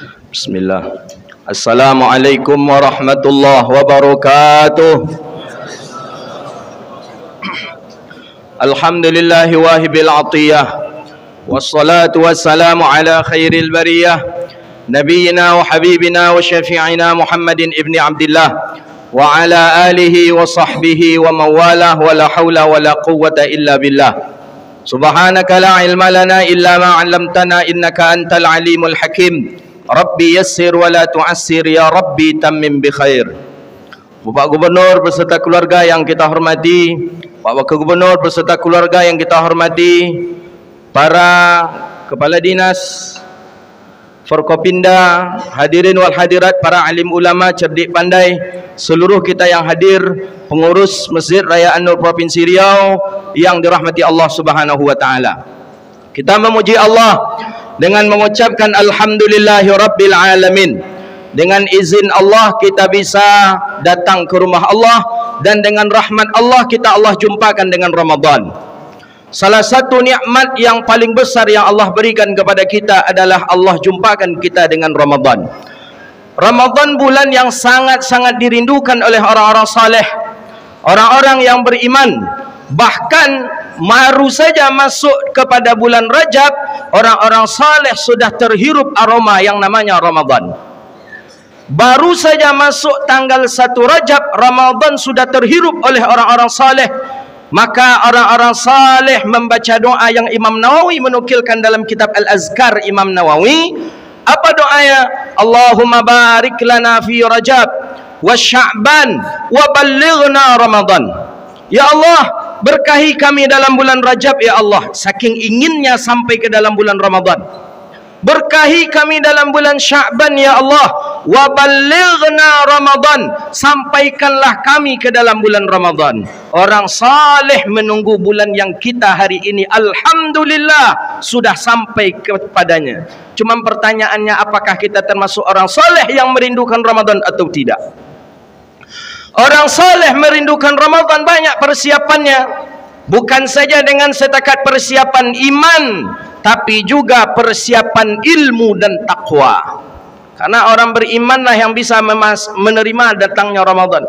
Bismillah. Assalamualaikum warahmatullahi wabarakatuh. Alhamdulillahi wahibil atiyah, wassalatu wassalamu ala khairil bariyah, nabiyyina wa habibina wa syafi'ina Muhammadin ibni Abdillah wa ala alihi wa sahbihi wa mawalah, wa la hawla wa la quwwata illa billah. Subhanaka la ilma lana illa ma 'allamtana innaka antal alimul hakim. Rabbi yassir wa la tu'assir, ya Rabbi tammim bi khair. Bapak Gubernur beserta keluarga yang kita hormati, Pak Wakil Gubernur beserta keluarga yang kita hormati, para kepala dinas, Forkopimda, hadirin wal hadirat, para alim ulama cerdik pandai, seluruh kita yang hadir, pengurus Masjid Raya An-Nur Provinsi Riau yang dirahmati Allah Subhanahu wa taala. Kita memuji Allah dengan mengucapkan alhamdulillahi rabbil alamin. Dengan izin Allah kita bisa datang ke rumah Allah, dan dengan rahmat Allah kita Allah jumpakan dengan Ramadan. Salah satu nikmat yang paling besar yang Allah berikan kepada kita adalah Allah jumpakan kita dengan Ramadan. Ramadan bulan yang sangat-sangat dirindukan oleh orang-orang saleh, orang-orang yang beriman. Bahkan baru saja masuk kepada bulan Rajab, orang-orang saleh sudah terhirup aroma yang namanya Ramadan. Baru saja masuk tanggal 1 Rajab, Ramadan sudah terhirup oleh orang-orang saleh. Maka orang-orang saleh membaca doa yang Imam Nawawi menukilkan dalam kitab Al-Azkar Imam Nawawi. Apa doanya? Allahumma barik lana fi Rajab wa Sya'ban wa ballighna Ramadan. Ya Allah, berkahi kami dalam bulan Rajab ya Allah, saking inginnya sampai ke dalam bulan Ramadan. Berkahi kami dalam bulan Sya'ban ya Allah, wa ballighna Ramadan, sampaikanlah kami ke dalam bulan Ramadan. Orang saleh menunggu bulan yang kita hari ini alhamdulillah sudah sampai kepadanya. Cuma pertanyaannya, apakah kita termasuk orang saleh yang merindukan Ramadan atau tidak? Orang saleh merindukan Ramadan banyak persiapannya. Bukan saja dengan setakat persiapan iman, tapi juga persiapan ilmu dan takwa. Karena orang berimanlah yang bisa menerima datangnya Ramadan.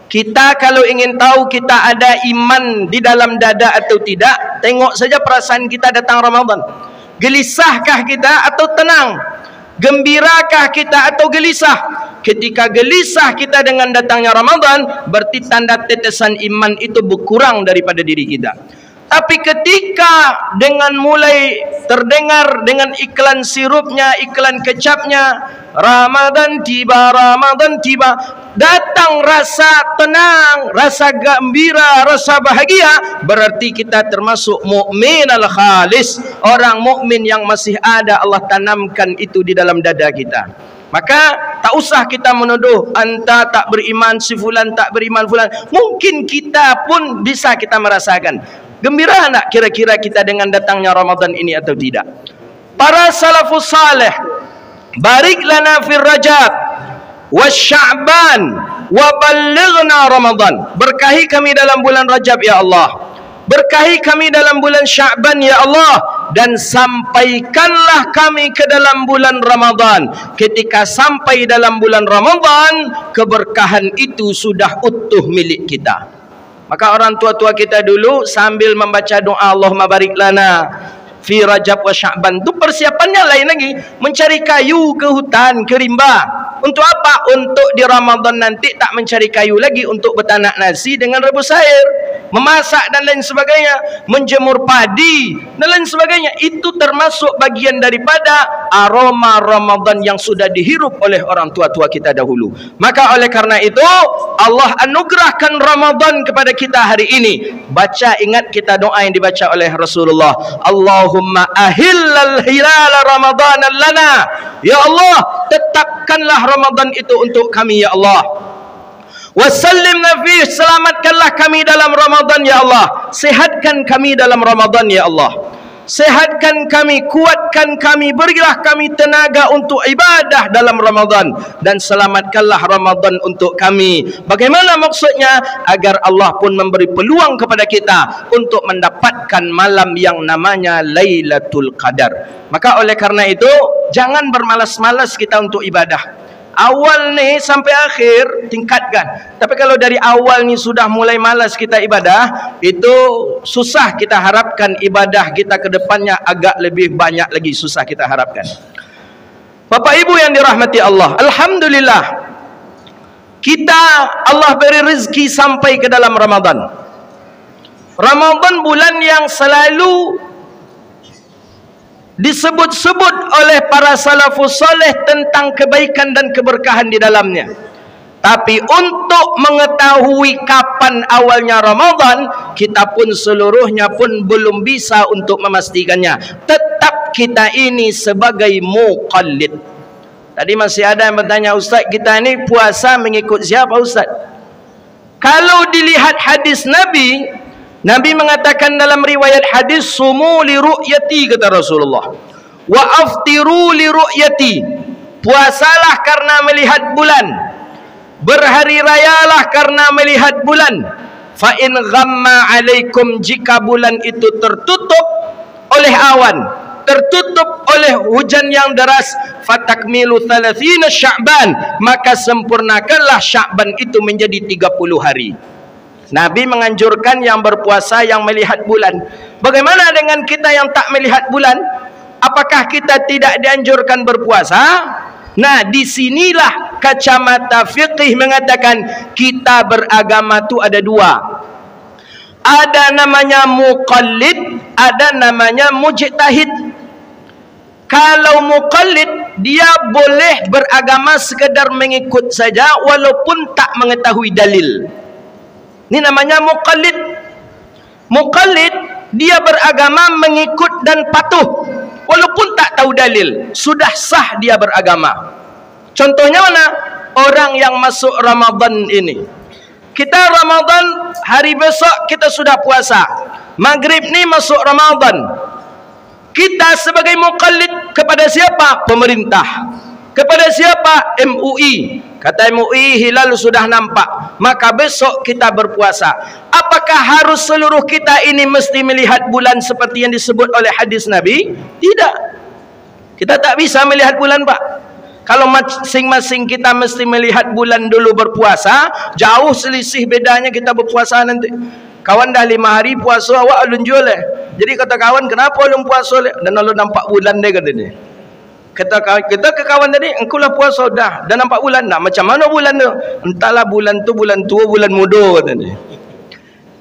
Kita kalau ingin tahu kita ada iman di dalam dada atau tidak, tengok saja perasaan kita datang Ramadan. Gelisahkah kita atau tenang? Gembirakah kita atau gelisah? Ketika gelisah kita dengan datangnya Ramadan, berarti tanda tetesan iman itu berkurang daripada diri kita. Tapi ketika dengan mulai terdengar dengan iklan sirupnya, iklan kecapnya, Ramadan tiba, datang rasa tenang, rasa gembira, rasa bahagia, berarti kita termasuk mukmin al-khalis, orang mukmin yang masih ada Allah tanamkan itu di dalam dada kita. Maka tak usah kita menuduh anta tak beriman, si fulan tak beriman, fulan. Mungkin kita pun bisa kita merasakan. Gembira tak kira-kira kita dengan datangnya Ramadan ini atau tidak? Para salafus saleh, barik lana fir Rajab wa Sya'ban wa ballighna Ramadan. Berkahi kami dalam bulan Rajab ya Allah. Berkahi kami dalam bulan Sya'ban ya Allah, dan sampaikanlah kami ke dalam bulan Ramadan. Ketika sampai dalam bulan Ramadan, keberkahan itu sudah utuh milik kita. Maka orang tua-tua kita dulu sambil membaca doa Allahumma barik lana fi Rajab wa Sya'ban, itu persiapannya lain lagi, mencari kayu ke hutan, ke rimba. Untuk apa? Untuk di Ramadan nanti tak mencari kayu lagi untuk bertanak nasi dengan rebus air, memasak dan lain sebagainya, menjemur padi dan lain sebagainya. Itu termasuk bagian daripada aroma Ramadan yang sudah dihirup oleh orang tua-tua kita dahulu. Maka oleh karena itu Allah anugerahkan Ramadan kepada kita hari ini. Baca, ingat kita doa yang dibaca oleh Rasulullah, Allahumma ahillal hilal Ramadan lana. Ya Allah, tetapkanlah Ramadan itu untuk kami ya Allah. Wasallimna fihi, selamatkanlah kami dalam Ramadan ya Allah. Sehatkan kami dalam Ramadan ya Allah. Sehatkan kami, kuatkan kami, berilah kami tenaga untuk ibadah dalam Ramadan, dan selamatkanlah Ramadan untuk kami. Bagaimana maksudnya? Agar Allah pun memberi peluang kepada kita untuk mendapatkan malam yang namanya Lailatul Qadar. Maka oleh karena itu jangan bermalas-malas kita untuk ibadah. Awal ni sampai akhir tingkatkan. Tapi kalau dari awal ni sudah mulai malas kita ibadah, itu susah kita harapkan ibadah kita ke depannya agak lebih banyak lagi, susah kita harapkan. Bapak Ibu yang dirahmati Allah, alhamdulillah kita Allah beri rezeki sampai ke dalam Ramadan. Ramadan bulan yang selalu disebut-sebut oleh para salafus saleh tentang kebaikan dan keberkahan di dalamnya. Tapi untuk mengetahui kapan awalnya Ramadan, kita pun seluruhnya pun belum bisa untuk memastikannya. Tetap kita ini sebagai muqallid. Tadi masih ada yang bertanya, Ustaz, kita ini puasa mengikut siapa Ustaz? Kalau dilihat hadis Nabi, Nabi mengatakan dalam riwayat hadis, sumu li ru'yati, kata Rasulullah, wa aftiru li ru'yati, puasalah karena melihat bulan, berhari rayalah karena melihat bulan. Fa in ghamma alaikum, jika bulan itu tertutup oleh awan, tertutup oleh hujan yang deras, fatakmilu 30 Sya'ban, maka sempurnakanlah Sya'ban itu menjadi 30 hari. Nabi menganjurkan yang berpuasa yang melihat bulan. Bagaimana dengan kita yang tak melihat bulan? Apakah kita tidak dianjurkan berpuasa? Nah, disinilah kacamata fiqih mengatakan kita beragama tu ada dua. Ada namanya muqallid, ada namanya mujtahid. Kalau muqallid, dia boleh beragama sekadar mengikut saja walaupun tak mengetahui dalil. Ini namanya muqallid. Muqallid, dia beragama mengikut dan patuh walaupun tak tahu dalil, sudah sah dia beragama. Contohnya mana? Orang yang masuk Ramadan ini, kita Ramadan, hari besok kita sudah puasa, maghrib ni masuk Ramadan, kita sebagai muqallid kepada siapa? Pemerintah. Kepada siapa? MUI. Kata MUI, hilal sudah nampak, maka besok kita berpuasa. Apakah harus seluruh kita ini mesti melihat bulan seperti yang disebut oleh hadis Nabi? Tidak. Kita tak bisa melihat bulan, Pak. Kalau masing-masing kita mesti melihat bulan dulu berpuasa, jauh selisih bedanya kita berpuasa nanti. Kawan dah 5 hari puasa, awak alun jual Jadi kata kawan, kenapa alun puasa Dan alun nampak bulan dia, kata dia. Kita ke kawan tadi, engkau lah puasa dah nampak bulan dah. Macam mana bulan tu? Entahlah, bulan tu bulan tua, bulan muda, kata dia.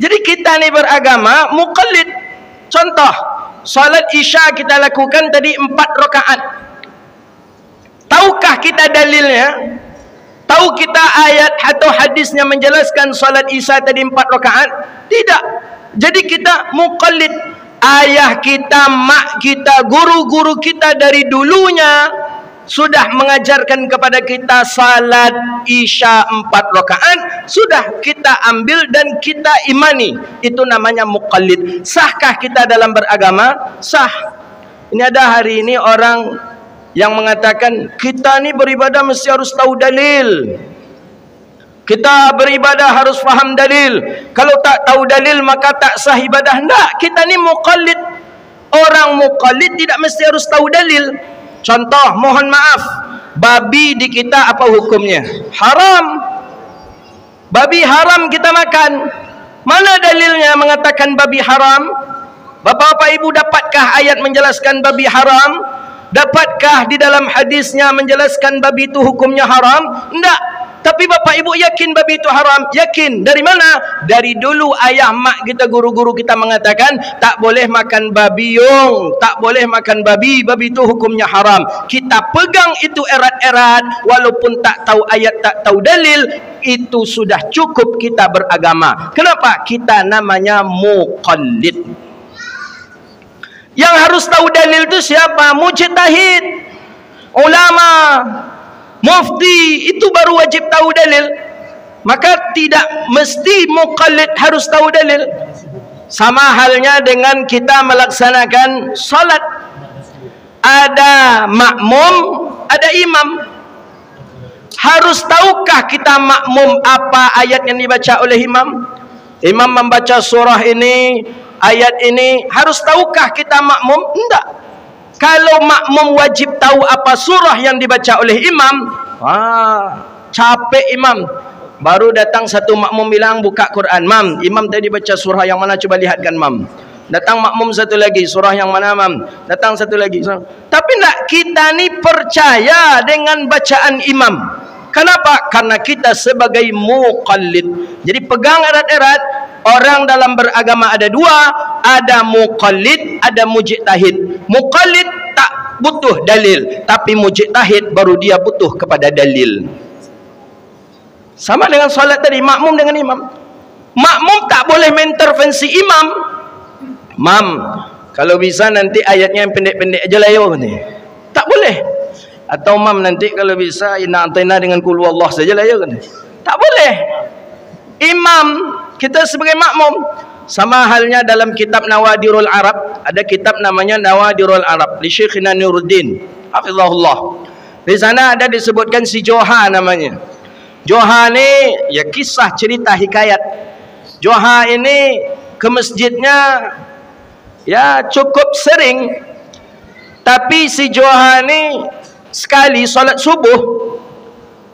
Jadi kita ni beragama muqallid. Contoh, salat Isya kita lakukan tadi 4 rakaat. Tahukah kita dalilnya? Tahu kita ayat atau hadisnya menjelaskan salat Isya tadi 4 rakaat? Tidak. Jadi kita muqallid. Ayah kita, mak kita, guru-guru kita dari dulunya sudah mengajarkan kepada kita salat Isya 4 rakaat, sudah kita ambil dan kita imani. Itu namanya muqallid. Sahkah kita dalam beragama? Sah. Ini ada hari ini orang yang mengatakan kita ni beribadah mesti harus tahu dalil. Kita beribadah harus faham dalil. Kalau tak tahu dalil maka tak sah ibadah. Tak, kita ni muqallid. Orang muqallid tidak mesti harus tahu dalil. Contoh, mohon maaf, babi di kita apa hukumnya? Haram. Babi haram kita makan. Mana dalilnya mengatakan babi haram? Bapak-bapak ibu, dapatkah ayat menjelaskan babi haram? Dapatkah di dalam hadisnya menjelaskan babi itu hukumnya haram? Tidak. Tapi bapak ibu yakin babi itu haram? Yakin. Dari mana? Dari dulu ayah mak kita, guru-guru kita mengatakan tak boleh makan babi yung, tak boleh makan babi, babi itu hukumnya haram. Kita pegang itu erat-erat walaupun tak tahu ayat, tak tahu dalil, itu sudah cukup kita beragama. Kenapa? Kita namanya muqallid. Yang harus tahu dalil itu siapa? Mujtahid, ulama, mufti, itu baru wajib tahu dalil. Maka tidak mesti muqallid harus tahu dalil. Sama halnya dengan kita melaksanakan salat. Ada makmum, ada imam. Harus tahukah kita makmum apa ayat yang dibaca oleh imam? Imam membaca surah ini, ayat ini, harus tahukah kita makmum? Tidak. Kalau makmum wajib tahu apa surah yang dibaca oleh imam, capek imam. Baru datang satu makmum bilang buka Quran. Mam, imam tadi baca surah yang mana, coba lihatkan mam. Datang makmum satu lagi, surah yang mana mam. Datang satu lagi. Tapi nak, kita ni percaya dengan bacaan imam. Kenapa? Karena kita sebagai muqallid. Jadi pegang erat-erat, orang dalam beragama ada dua, ada muqallid, ada mujtahid. Muqallid tak butuh dalil, tapi mujtahid baru dia butuh kepada dalil. Sama dengan solat tadi, makmum dengan imam. Makmum tak boleh mengintervensi imam. Mam, kalau bisa nanti ayatnya yang pendek-pendek aja lah ya. Tak boleh. Atau mam, nanti kalau bisa inna atayna dengan qul huwallah saja lah ya. Tak boleh. Imam, kita sebagai makmum. Sama halnya dalam kitab Nawadirul Arab, ada kitab namanya Nawadirul Arab li Syekhina Nuruddin hafizahullah. Di sana ada disebutkan si Joha namanya. Joha ni ya kisah cerita hikayat. Joha ini ke masjidnya ya cukup sering. Tapi si Joha ni sekali solat subuh,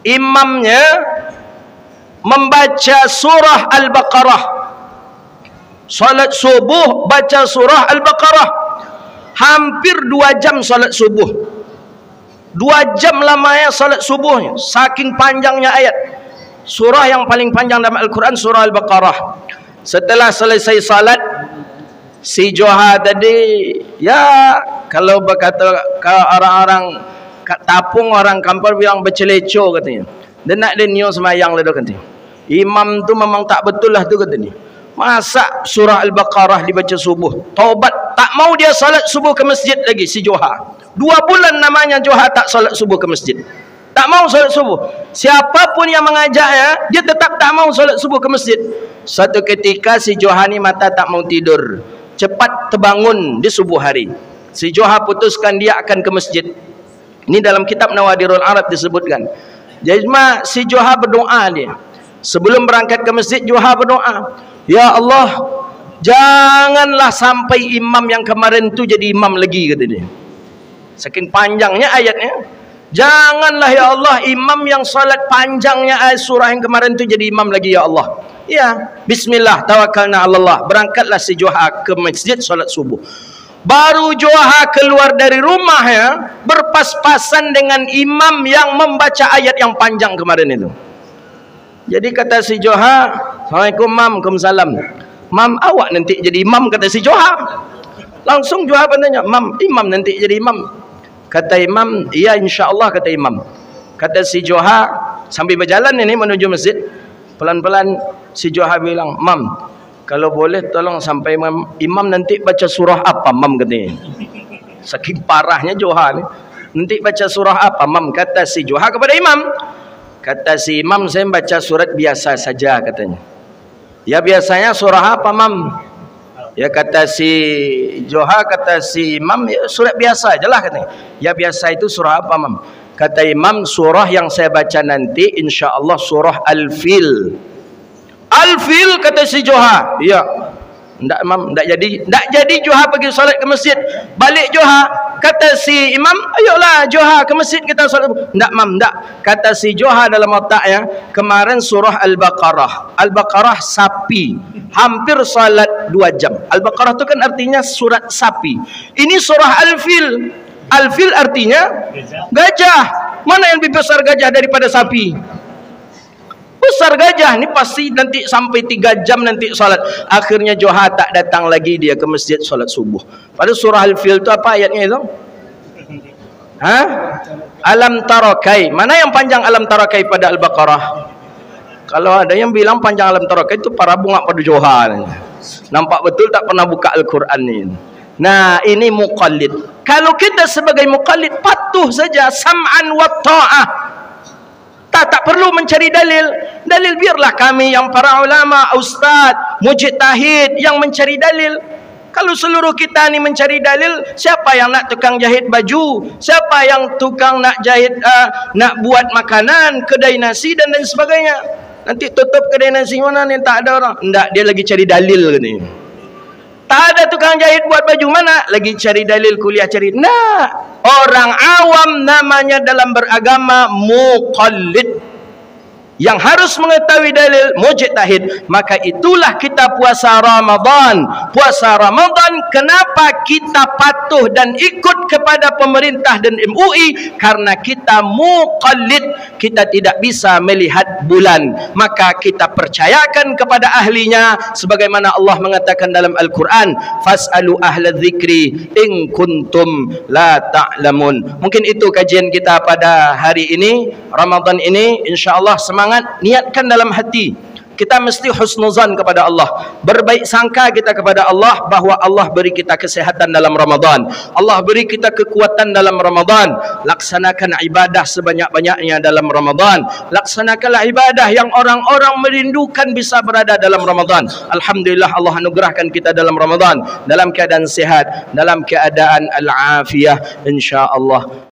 imamnya membaca surah Al-Baqarah. Solat subuh baca surah Al-Baqarah. Hampir 2 jam solat subuh. 2 jam lamanya salat subuhnya, saking panjangnya ayat. Surah yang paling panjang dalam Al-Quran surah Al-Baqarah. Setelah selesai salat, si Joha tadi, ya kalau berkata orang-orang tapung, orang kampung bilang berceleco katanya. Dia nak dia nyo semayang lah katanya. Imam tu memang tak betul lah tu katanya. Masa surah Al-Baqarah dibaca subuh? Taubat, tak mau dia salat subuh ke masjid lagi si Joha. 2 bulan namanya Joha tak salat subuh ke masjid. Tak mau salat subuh. Siapapun yang mengajaknya, dia tetap tak mau salat subuh ke masjid. Satu ketika si Joha ni mata tak mau tidur. Cepat terbangun di subuh hari. Si Joha putuskan dia akan ke masjid. Ini dalam kitab Nawadirul Arab disebutkan. Jadi si Joha berdoa dia. Sebelum berangkat ke masjid, Joha berdoa, ya Allah, janganlah sampai imam yang kemarin tu jadi imam lagi, kata dia. Saking panjangnya ayatnya. Janganlah ya Allah imam yang salat panjangnya ayat surah yang kemarin tu jadi imam lagi ya Allah. Ya, bismillah tawakkalna 'ala Allah. Berangkatlah si Joha ke masjid salat subuh. Baru Joha keluar dari rumahnya berpas-pasan dengan imam yang membaca ayat yang panjang kemarin itu. Jadi kata si Joha, Assalamualaikum mam, Waalaikumsalam. Mam, awak nanti jadi imam, kata si Joha. Langsung Joha tanya, mam, imam nanti jadi imam. Kata imam, iya insyaAllah, kata imam. Kata si Joha, sambil berjalan ini menuju masjid, pelan-pelan si Joha bilang, mam, kalau boleh tolong sampai imam nanti baca surah apa mam, katanya. Saking parahnya Joha ni. Nanti baca surah apa mam, kata si Joha kepada imam. Kata si imam, saya baca surat biasa saja, katanya. Ya biasanya surah apa mam? Ya kata si Joha, kata si imam, ya, surat biasa aja lah, katanya. Ya biasa itu surah apa mam? Kata imam, surah yang saya baca nanti insyaAllah surah Al-Fil. Al-Fil, kata si Joha. Ya, ndak mam, ndak jadi Joha pergi solat ke masjid. Balik Joha, kata si imam, ayolah Joha ke masjid kita solat. Ndak mam, ndak. Kata si Joha dalam otaknya, kemarin surah Al-Baqarah. Al-Baqarah sapi. Hampir salat 2 jam. Al-Baqarah itu kan artinya surat sapi. Ini surah Al-Fil. Al-Fil artinya gajah. Mana yang lebih besar gajah daripada sapi? Besar gajah. Ini pasti nanti sampai 3 jam nanti salat. Akhirnya Joha tak datang lagi dia ke masjid salat subuh. Pada surah Al-Fil itu apa ayatnya itu? Hah? Alam tarakai. Mana yang panjang alam tarakai pada Al-Baqarah? Kalau ada yang bilang panjang alam tarakai itu para bunga pada Joha. Nampak betul tak pernah buka Al-Quran ini. Nah, ini muqallid. Kalau kita sebagai muqallid patuh saja, sam'an wa ta'ah. Tak perlu mencari dalil. Dalil biarlah kami yang para ulama, ustaz, mujtahid yang mencari dalil. Kalau seluruh kita ni mencari dalil, siapa yang nak tukang jahit baju? Siapa yang tukang nak jahit, nak buat makanan, kedai nasi dan lain sebagainya? Nanti tutup kedai nasi mana ni tak ada orang. Enggak, dia lagi cari dalil ni. Tak ada tukang jahit buat baju, mana lagi cari dalil kuliah cari. Nah, orang awam namanya dalam beragama muqallid, yang harus mengetahui dalil mujtahid. Maka itulah kita puasa Ramadan. Puasa Ramadan, kenapa kita patuh dan ikut kepada pemerintah dan MUI? Karena kita muqallid, kita tidak bisa melihat bulan, maka kita percayakan kepada ahlinya, sebagaimana Allah mengatakan dalam Al-Quran, fas'alu ahla dzikri in kuntum la ta'lamun. Mungkin itu kajian kita pada hari ini, Ramadan ini. InsyaAllah semangat, niatkan dalam hati. Kita mesti husnuzan kepada Allah, berbaik sangka kita kepada Allah bahwa Allah beri kita kesehatan dalam Ramadan, Allah beri kita kekuatan dalam Ramadan. Laksanakan ibadah sebanyak-banyaknya dalam Ramadan. Laksanakanlah ibadah yang orang-orang merindukan bisa berada dalam Ramadan. Alhamdulillah, Allah anugerahkan kita dalam Ramadan dalam keadaan sehat, dalam keadaan al-afiyah, insya-Allah.